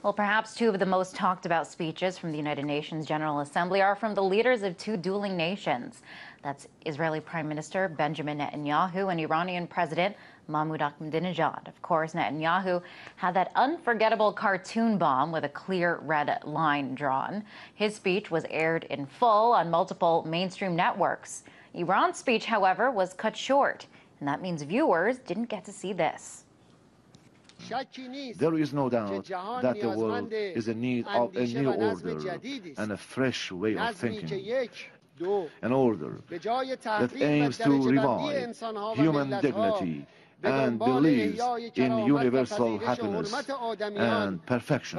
Well, perhaps two of the most talked about speeches from the United Nations General Assembly are from the leaders of two dueling nations. That's Israeli Prime Minister Benjamin Netanyahu and Iranian President Mahmoud Ahmadinejad. Of course, Netanyahu had that unforgettable cartoon bomb with a clear red line drawn. His speech was aired in full on multiple mainstream networks. Iran's speech, however, was cut short, and that means viewers didn't get to see this. There is no doubt that the world is in need of a new order and a fresh way of thinking. An order that aims to revive human dignity and believes in universal happiness and perfection.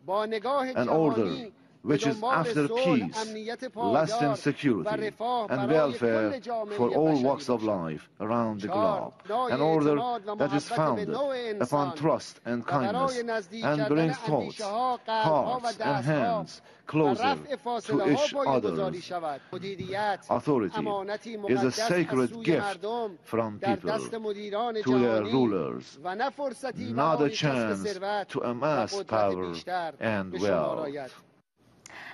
An order which is after peace, lasting security and welfare for all walks of life around the globe. An order that is founded upon trust and kindness and brings thoughts, hearts and hands closer to each other. Authority is a sacred gift from people to their rulers, not a chance to amass power and wealth.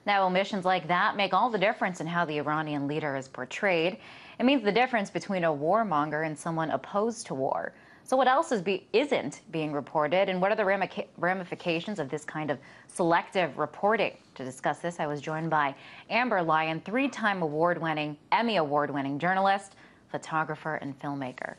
Now, omissions like that make all the difference in how the Iranian leader is portrayed. It means the difference between a warmonger and someone opposed to war. So what else isn't being reported, and what are the ramifications of this kind of selective reporting? To discuss this, I was joined by Lyon, three-time Emmy Award-winning journalist, photographer, and filmmaker.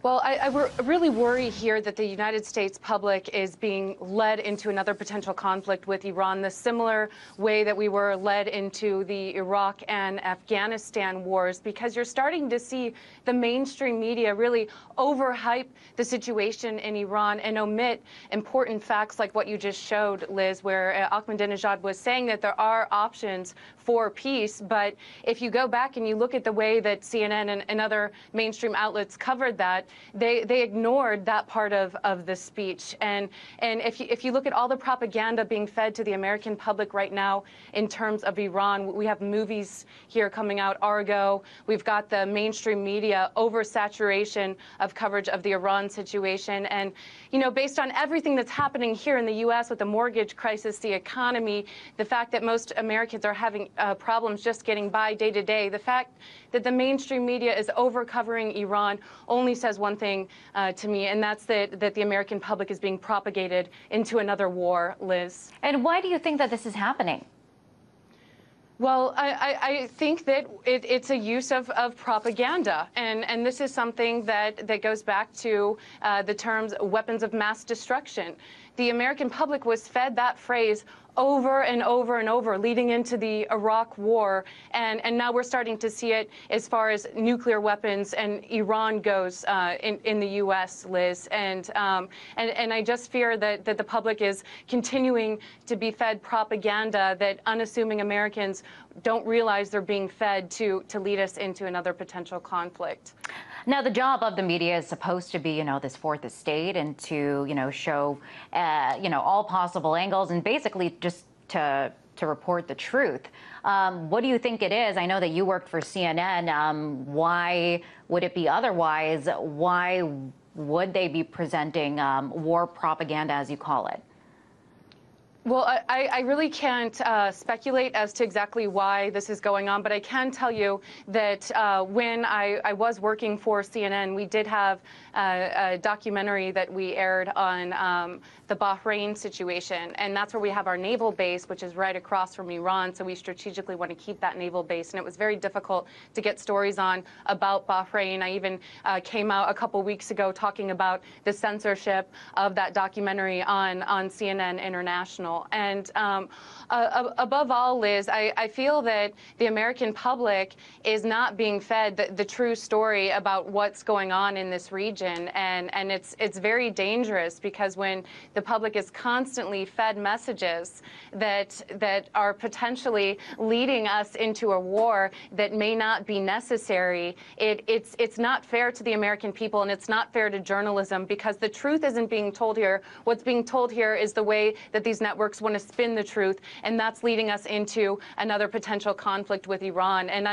Well, I really worry here that the United States public is being led into another potential conflict with Iran, the similar way that we were led into the Iraq and Afghanistan wars, because you're starting to see the mainstream media really overhype the situation in Iran and omit important facts like what you just showed, Liz, where Ahmadinejad was saying that there are options for peace. But if you go back and you look at the way that CNN and other mainstream outlets covered that, they ignored that part of the speech. And if you look at all the propaganda being fed to the American public right now in terms of Iran, we have movies here coming out, Argo. We've got the mainstream media oversaturation of coverage of the Iran situation. And, you know, based on everything that's happening here in the U.S. with the mortgage crisis, the economy, the fact that most Americans are having problems just getting by day to day, the fact that the mainstream media is over-covering Iran only says one thing to me, and that's that the American public is being propagated into another war, Liz. And why do you think that this is happening? Well, I think that it's a use of propaganda, and this is something that goes back to the terms weapons of mass destruction. The American public was fed that phrase over and over and over leading into the Iraq war, and now we're starting to see it as far as nuclear weapons and Iran goes in the U.S., Liz. And I just fear that the public is continuing to be fed propaganda that unassuming Americans don't realize they're being fed to lead us into another potential conflict. Now, the job of the media is supposed to be, you know, this fourth estate and to, you know, show, all possible angles and basically just to report the truth. What do you think it is? I know that you worked for CNN. Why would it be otherwise? Why would they be presenting war propaganda, as you call it? Well, I really can't speculate as to exactly why this is going on, but I can tell you that when I was working for CNN, we did have a documentary that we aired on the Bahrain situation, and that's where we have our naval base, which is right across from Iran, so we strategically want to keep that naval base, and it was very difficult to get stories on about Bahrain. I even came out a couple weeks ago talking about the censorship of that documentary on CNN International. And above all, Liz, I feel that the American public is not being fed the true story about what's going on in this region, and it's very dangerous, because when the public is constantly fed messages that are potentially leading us into a war that may not be necessary, it's not fair to the American people, and it's not fair to journalism, because the truth isn't being told here. What's being told here is the way that these networks networks want to spin the truth, and that's leading us into another potential conflict with Iran. And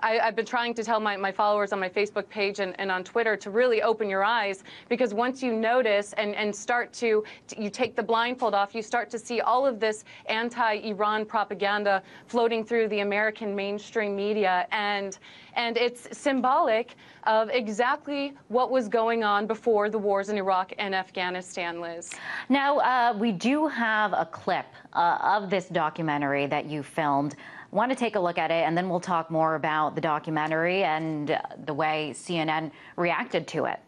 I've been trying to tell my followers on my Facebook page and on Twitter to really open your eyes, because once you notice and start to, you take the blindfold off, you start to see all of this anti-Iran propaganda floating through the American mainstream media, and it's symbolic of exactly what was going on before the wars in Iraq and Afghanistan, Liz. Now, we do have a clip of this documentary that you filmed. I want to take a look at it, and then we'll talk more about the documentary and the way CNN reacted to it.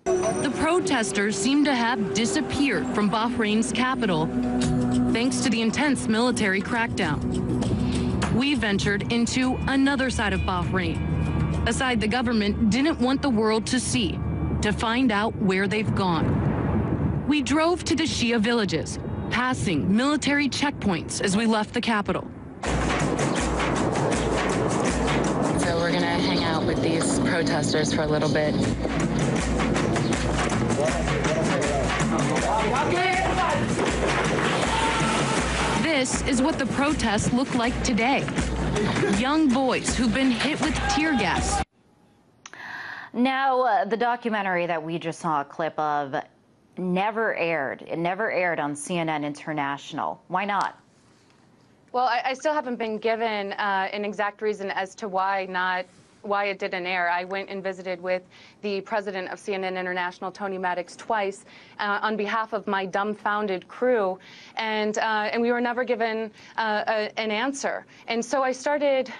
The protesters seem to have disappeared from Bahrain's capital, thanks to the intense military crackdown. We ventured into another side of Bahrain, a side the government didn't want the world to see, to find out where they've gone. We drove to the Shia villages, passing military checkpoints as we left the capital. So we're gonna hang out with these protesters for a little bit. This is what the protests look like today. Young boys who've been hit with tear gas. Now, the documentary that we just saw a clip of never aired. It never aired on CNN International. Why not? Well, I still haven't been given an exact reason as to why it didn't air. I went and visited with the president of CNN International, Tony Maddox, twice on behalf of my dumbfounded crew, and we were never given an answer. And so I started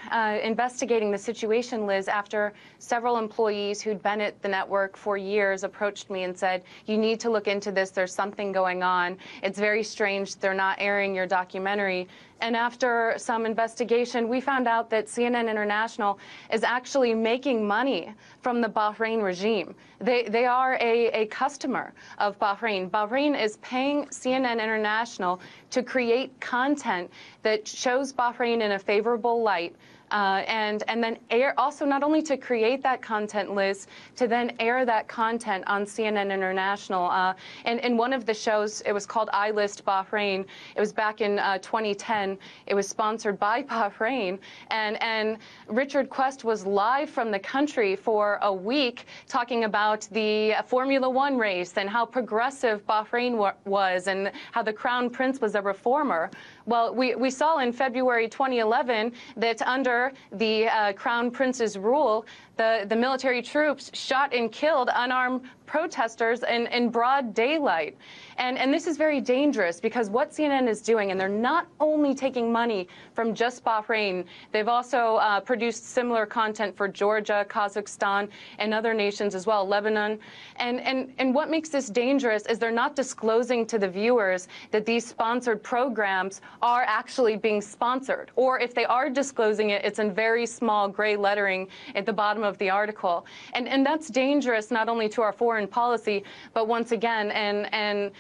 investigating the situation, Liz, after several employees who'd been at the network for years approached me and said, you need to look into this. There's something going on. It's very strange they're not airing your documentary. And after some investigation, we found out that CNN International is actually making money from the Bahrain regime. They are a customer of Bahrain. Bahrain is paying CNN International to create content that shows Bahrain in a favorable light, and then air, also not only to create that content, Liz, to then air that content on CNN International. And in one of the shows, it was called I List Bahrain. It was back in 2010. It was sponsored by Bahrain. And Richard Quest was live from the country for a week talking about the Formula One race and how progressive Bahrain was and how the Crown Prince was a reformer. Well, we saw in February 2011 that under the Crown Prince's rule, the military troops shot and killed unarmed protesters in broad daylight. And this is very dangerous, because what CNN is doing, and they're not only taking money from just Bahrain, they've also produced similar content for Georgia, Kazakhstan, and other nations as well, Lebanon. And what makes this dangerous is they're not disclosing to the viewers that these sponsored programs are actually being sponsored. Or if they are disclosing it, it's in very small gray lettering at the bottom of the article. And that's dangerous not only to our foreign policy, but once again,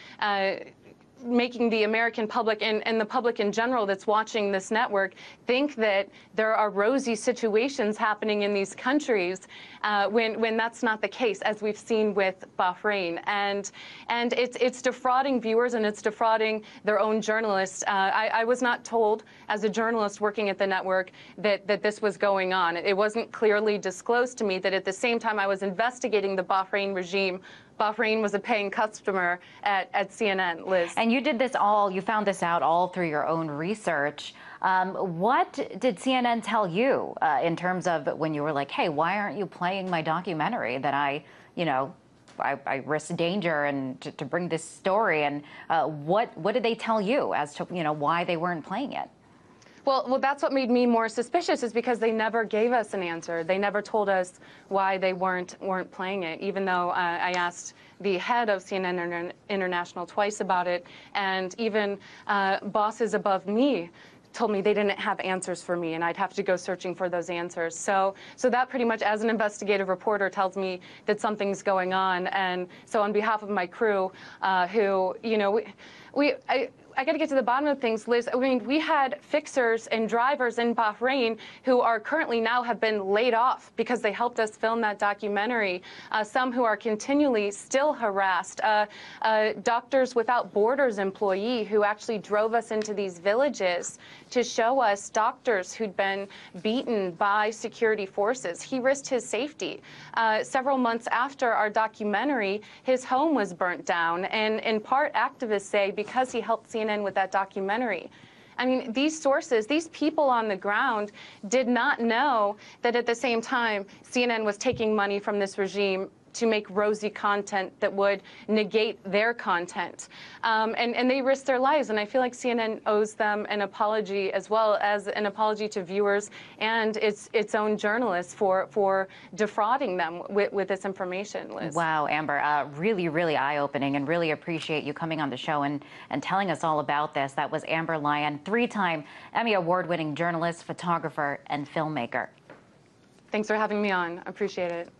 making the American public and the public in general that's watching this network think that there are rosy situations happening in these countries when that's not the case, as we've seen with Bahrain. And it's defrauding viewers, and it's defrauding their own journalists. I was not told, as a journalist working at the network, that this was going on. It wasn't clearly disclosed to me that at the same time I was investigating the Bahrain regime, Bahrain was a paying customer at CNN, Liz. And you did this all, you found this out all through your own research. What did CNN tell you in terms of when you were like, hey, why aren't you playing my documentary that I risk danger and to bring this story? And what did they tell you as to, why they weren't playing it? Well, that's what made me more suspicious, is because they never gave us an answer. They never told us why they weren't playing it, even though I asked the head of CNN International twice about it, and even bosses above me told me they didn't have answers for me, and I'd have to go searching for those answers. So that pretty much, as an investigative reporter, tells me that something's going on. And so on behalf of my crew, who, I got to get to the bottom of things, Liz. I mean, we had fixers and drivers in Bahrain who are currently now have been laid off because they helped us film that documentary. Some who are continually still harassed. Doctors Without Borders employee who actually drove us into these villages to show us doctors who'd been beaten by security forces. He risked his safety. Several months after our documentary, his home was burnt down, and in part activists say because he helped CNN with that documentary. I mean, these sources, these people on the ground did not know that at the same time CNN was taking money from this regime to make rosy content that would negate their content. And they risked their lives. And I feel like CNN owes them an apology, as well as an apology to viewers and its own journalists for defrauding them with this information, Liz. Wow, Amber, really, really eye-opening, and really appreciate you coming on the show and telling us all about this. That was Amber Lyon, 3-time Emmy Award-winning journalist, photographer, and filmmaker. Thanks for having me on. Appreciate it.